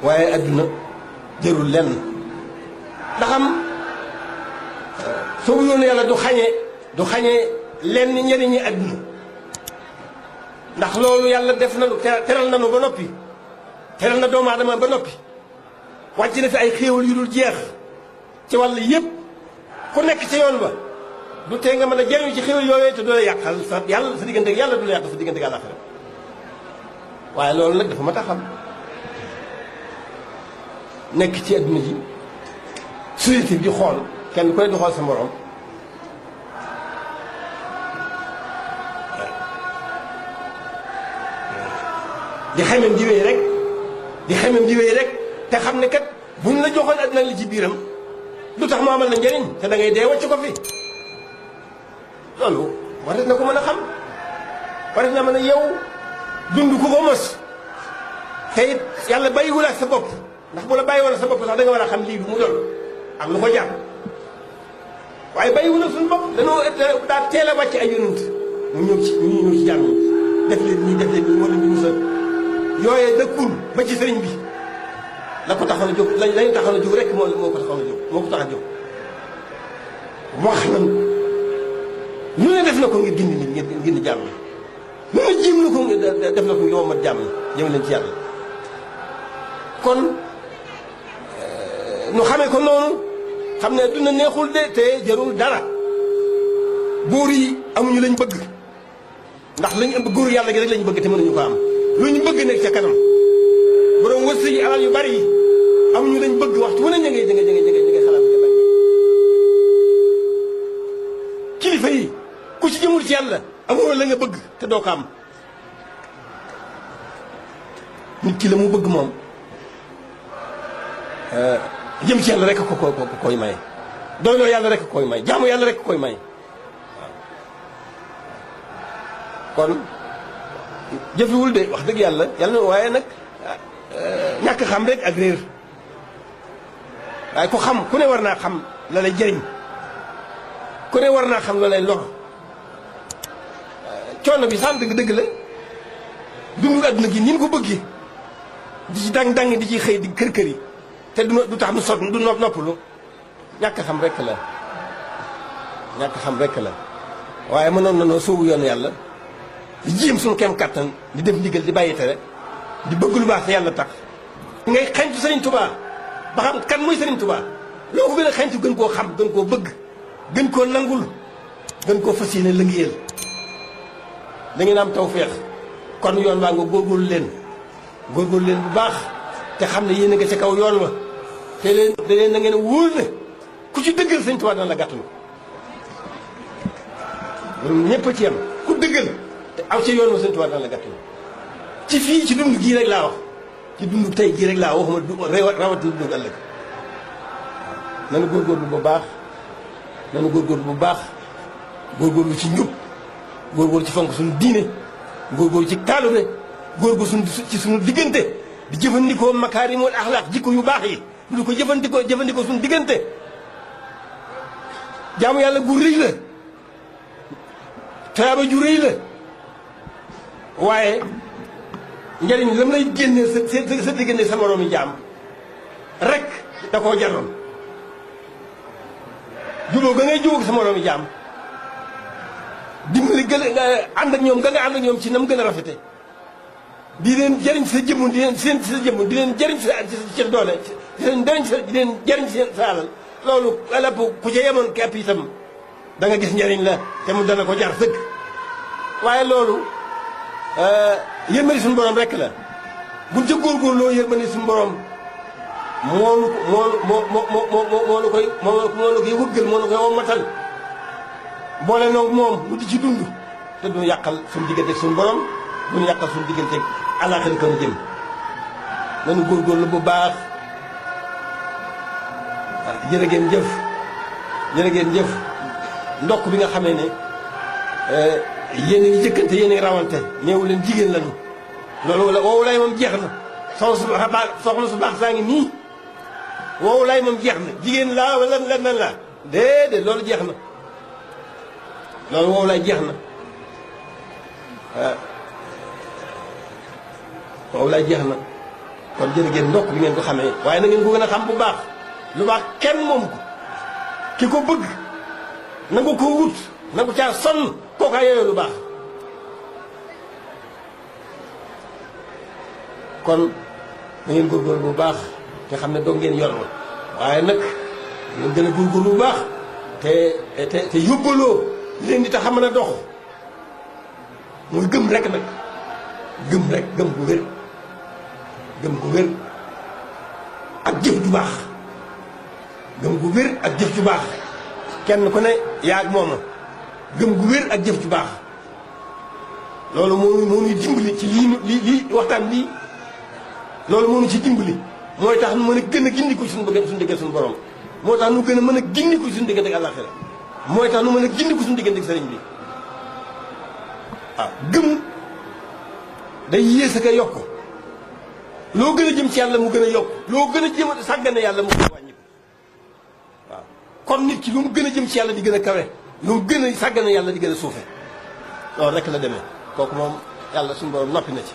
waaye adduna jërul lenn ndaxam soobu yoonu yàlla du xañe lenn njëriñi adduna ndax loolu yàlla def nanu teral nanu ba noppi teral na doomu aadama ba noppi wàcc na fi ay xéewal yu dul jeex ci wàll yëpp ku nekk ci yoon ba du tee nga mën a jëriñu ci xéewal yooyu te doo la yàqal sa yàlla sa diggante ak yàlla du la yàq sa diggante ak àllaaxira waaye loolu nag dafa mat a xam nekk ci adduna ji société bi di xool kenn ku ne di xool sa morom di xemem di wéy rek di xemem di wéy rek te xam ne kat buñ la joxoon adduna li ci biiram lu tax mu amal na njëriñ te da ngay dee wàcc ko fi loolu war na ko mën a xam war na mën a yow dund ku ko mos te it yàlla bàyyiwul ak sa bopp ndax bu la bàyyiwoon ak sa bopp sax da nga war a xam lii bi mu doon ak lu ko jàpp waaye bàyyiwul ak suñu bopp dañoo daa teel a wàcc ay yonent mu ñëw ci ñu ñëw ci jàmm def leen nii def leen nii moo leen di musal yooyee dëkkul ba ci sëriñ bi la ko taxoon a jóg lañ taxoon a jóg rek moo ko taxoon a jóg moo ko tax a jóg wax nañ ñu ne def na ko ngir gindi nit ngir gindi jàmm ñu ne jéem na ko def na ko ngir womat jàmm jëm leen ci yàlla kon nu xamee ko noonu xam ne duna neexul de te jarul dara buur yi amuñu lañ bëgg ndax lañ ëmb góor yàlla gi rek lañ bëgg te mënuñu ko am lu ñu bëgg nekk ca kanam borom wërsëg yi alal yu bari yi amuñu lañ bëgg waxtu wu ne ña ngay xalaat nga bañ kilifa yi ku ci jëmul ci yàlla amoo la nga bëgg te doo ko am nit ki la mu bëgg moom jëm ci yàlla rek ko koy may doyloo yàlla rek koy may jaamu yàlla rek koy may kon jëfewul de wax dëgg yàlla waaye nag ñàkk xam rek ak réer waaye ku xam ku ne war naa xam la lay jëriñ ku ne war naa xam la lay lor coono bi sax dëgg la dundu àdduna gi ni mu ko bëggee di ci dang di ci xëy di kër yi te du tax du noppalu ñàkk xam rek la ñàkk xam rek la waaye mënoon na noo sóobu yoonu yàlla di jéem suñu kem kattan di def ndigal di bàyyi tere di bëgg lu baax te yàlla tax ngay xañtu Sëriñ Tuubaa ba xam kan muy Sëriñ Tuubaa loo ko gën a xañtu gën koo xam gën koo bëgg gën koo nangul gën koo fas yéene lëngiyeel da ngeen am tawfeex kon yoon waa nga góorgóorlu leen bu baax te xam ne yéen a nga ca kaw yoon wa te leen na ngeen wóor ne ku ci dëggal Sëriñ Tuubaa dana la gàttalu loolu ñëpp a ci yam ku dëggal te aw ci yoon wa Sëriñ Tuubaa dana la gàttalu ci fii ci dund gii rek laa wax ci dund tey gii rek laa waxuma rawatina dund ëllëg nanu góorgóorlu bu baax nanu góorgóorlu bu baax góorgóorlu ci njub góorgóorlu ci fonk suñu diine góorgóorlu ci taalube góorgóorlu ci suñu diggante di jëfandikoo makaarimul axlaaq jikko yu baax yi di ko jëfandikoo suñu diggante jaamu yàlla gu rëy la tayaaba ju rëy la waaye njëriñ lam lay génnee sa diggante sa moroomi jaam rek da koo jaroon jubóo ga ngay jubóog sa moroomi jaam dimbali gën nga ànd ak ñoom ga nga ànd ak ñoom ci nam gën a rafete di leen jëriñ sa jëmm di leen seen sa jëmm di leen jëriñ sa doole di leen jëriñ sa alal loolu lépp ku ca yemoon képp itam da nga gis njëriñ la te mu dana ko jar sëkk waaye loolu yërmande suñu borom rek la buñ ca góorgóorloo yërmande suñu borom moo la koy wëggal moo la koy wommatal boole noog moom mu di ci dund te duñu yàqal suñu diggante suñu borom duñu yàqal suñu diggante àllaaxira kanu jëm nanu góorgóorlu bu baax jërë ngeen jëf ndokk bi nga xamee ne yéen a ngi jëkkante yéen a ngi rawante néewu leen jigéen lañu loolu woowu lay moom jeex na soxna su baax saa ngi nii woowu lay moom jeex na jigéen laa wala lan laa déedéet loolu jeex na loolu woowu lay jeex na woowu lay jeex na kon jërë ngeen ndokk bi ngeen ko xamee waaye na ngeen ko gën a xam bu baax lu baax kenn moom ko ki ko bëgg nangu ko wut nangu caa sonn kookaa yooyu lu baax kon na ngeen góorgóorlu bu baax te xam ne doo ngeen yor ma waaye nag ngeen gën a góorgóorlu bu baax te yóbbaloo leen di tax a mën a dox mooy gëm rek nag gëm rek gëm gu wér gëm gu wér ak jëf ju baax gëm gu wér ak jëf ju baax kenn ku ne yaag mooma gëm gu wér ak jëf ju baax loolu moo ñuy dimbali ci lii waxtaan bii loolu moo ñu ci dimbali mooy tax nu mën a gën a gindiku suñu bëgg suñu diggante suñu borom moo tax nu gën a mën a gindiku suñu diggante ak àllaaxira mooy tax nu mën a gindiku suñu diggante ak sëriñ bi waaw gëm day yées ak a yokk loo gën a jëm ci yàlla mu gën a yokk loo gën a jëm a sàggane yàlla mu gën a wàññi ko waaw kon nit ki lu mu gën a jëm ci yàlla di gën a kawe lu mu gën a sàggane yàlla di gën a suufe loolu rek la demee kooku moom yàlla suñu borom noppi na ci